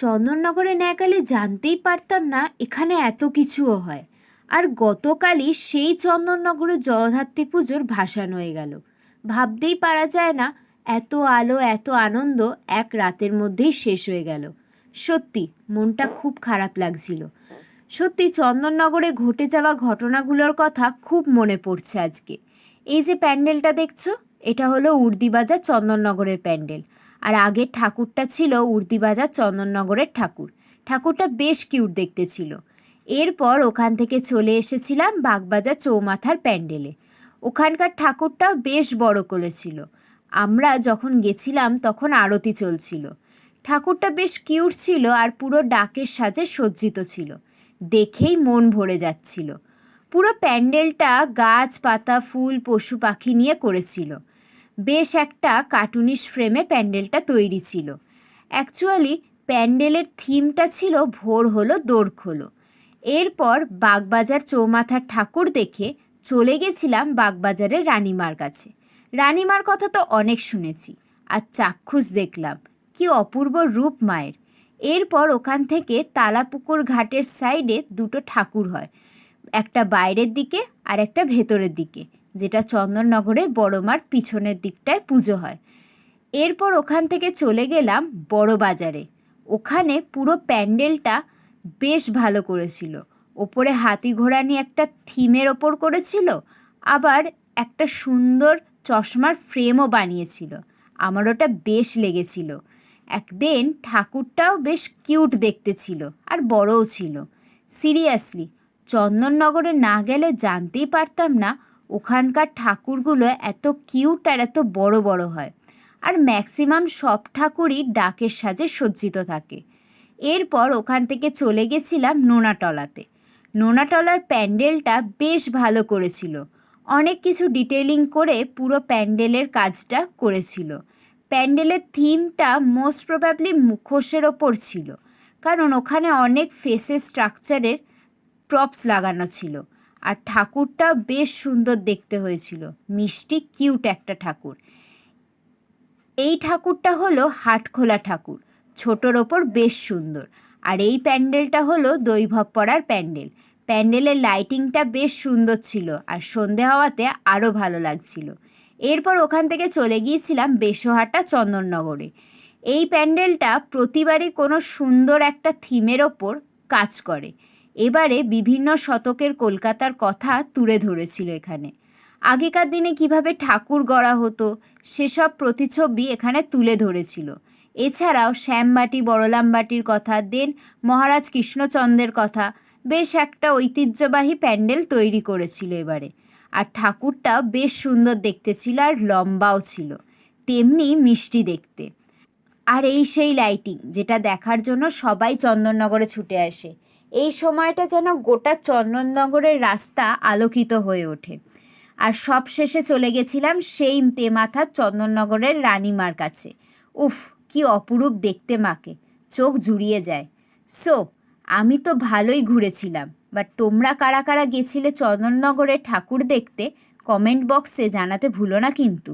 চন্দননগরে ন্যাকালে জানতেই পারতাম না এখানে এত কিছুও হয়। আর গতকালই সেই চন্দননগরে জগদ্ধাত্রী পুজোর ভাসান হয়ে গেল। ভাবতেই পারা যায় না, এত আলো এত আনন্দ এক রাতের মধ্যেই শেষ হয়ে গেল। সত্যি মনটা খুব খারাপ লাগছিল। সত্যি চন্দননগরে ঘটে যাওয়া ঘটনাগুলোর কথা খুব মনে পড়ছে আজকে। এই যে প্যান্ডেলটা দেখছো, এটা হলো উর্দিবাজার চন্দননগরের প্যান্ডেল। আর আগের ঠাকুরটা ছিল উর্দিবাজার চন্দননগরের ঠাকুর। ঠাকুরটা বেশ কিউট দেখতে ছিল। এরপর ওখান থেকে চলে এসেছিলাম বাগবাজার চৌমাথার প্যান্ডেলে। ওখানকার ঠাকুরটাও বেশ বড় করেছিল। আমরা যখন গেছিলাম তখন আরতি চলছিল। ঠাকুরটা বেশ কিউট ছিল আর পুরো ডাকের সাজে সজ্জিত ছিল। দেখেই মন ভরে যাচ্ছিল। পুরো প্যান্ডেলটা গাছপাতা ফুল পশু পাখি নিয়ে করেছিল। বেশ একটা কার্টুনিশ ফ্রেমে প্যান্ডেলটা তৈরি ছিল। অ্যাকচুয়ালি প্যান্ডেলের থিমটা ছিল ভোর হলো দোর খোলো। এরপর বাগবাজার চৌমাথার ঠাকুর দেখে চলে গেছিলাম বাগবাজারের রানীমার কাছে। রানীমার কথা তো অনেক শুনেছি, আর চাক্ষুষ দেখলাম কি অপূর্ব রূপ মায়ের। এরপর ওখান থেকে তালাপুকুর ঘাটের সাইডে দুটো ঠাকুর হয়, একটা বাইরের দিকে আর একটা ভেতরের দিকে, যেটা চন্দননগরে বড়মার পিছনের দিকটায় পুজো হয়। এরপর ওখান থেকে চলে গেলাম বড় বাজারে। ওখানে পুরো প্যান্ডেলটা বেশ ভালো করেছিল। ওপরে হাতি ঘোড়া নিয়ে একটা থিমের ওপর করেছিল, আবার একটা সুন্দর চশমার ফ্রেমও বানিয়েছিল। আমার ওটা বেশ লেগেছিল। একদিন ঠাকুরটাও বেশ কিউট দেখতে ছিল আর বড়ও ছিল। সিরিয়াসলি চন্দননগরে না গেলে জানতেই পারতাম না ওখানকার ঠাকুরগুলো এত কিউট আর এত বড় বড় হয়। আর ম্যাক্সিমাম সব ঠাকুরই ডাকের সাজে সজ্জিত থাকে। এরপর ওখান থেকে চলে গেছিলাম নোনাটলাতে। নোনাটলার প্যান্ডেলটা বেশ ভালো করেছিল। অনেক কিছু ডিটেলিং করে পুরো প্যান্ডেলের কাজটা করেছিল। প্যান্ডেলের থিমটা মোস্ট প্রবাবলি মুখোশের ওপর ছিল, কারণ ওখানে অনেক ফেসের স্ট্রাকচারের প্রপস লাগানো ছিল। আর ঠাকুরটা বেশ সুন্দর দেখতে হয়েছিল, মিষ্টি কিউট একটা ঠাকুর। এই ঠাকুরটা হলো হাটখোলা ঠাকুর, ছোটোর ওপর বেশ সুন্দর। আর এই প্যান্ডেলটা হলো দৈভবপাড়ার প্যান্ডেল। প্যান্ডেলের লাইটিংটা বেশ সুন্দর ছিল আর সন্ধে হওয়াতে আরও ভালো লাগছিল। এরপর ওখান থেকে চলে গিয়েছিলাম বেশহাটা চন্দননগরে। এই প্যান্ডেলটা প্রতিবারই কোনো সুন্দর একটা থিমের ওপর কাজ করে। এবারে বিভিন্ন শতকের কলকাতার কথা তুলে ধরেছিল এখানে। আগেকার দিনে কিভাবে ঠাকুর গড়া হতো সেসব প্রতিচ্ছবি এখানে তুলে ধরেছিল। এছাড়াও শ্যামবাটি বড়লামবাটির কথা, দেন মহারাজ কৃষ্ণচন্দ্রের কথা। বেশ একটা ঐতিহ্যবাহী প্যান্ডেল তৈরি করেছিল এবারে। আর ঠাকুরটাও বেশ সুন্দর দেখতে ছিল আর লম্বাও ছিল, তেমনি মিষ্টি দেখতে। আর এই সেই লাইটিং যেটা দেখার জন্য সবাই চন্দননগরে ছুটে আসে। এই সময়টা যেন গোটা চন্দননগরের রাস্তা আলোকিত হয়ে ওঠে। আর সব শেষে চলে গেছিলাম সেই তেমাথার চন্দননগরের রানীমার কাছে। উফ, কি অপরূপ দেখতে মাকে, চোখ জুড়িয়ে যায়। সো আমি তো ভালোই ঘুরেছিলাম, বাট তোমরা কারা কারা গেছিলে চন্দননগরে ঠাকুর দেখতে কমেন্ট বক্সে জানাতে ভুলো না কিন্তু।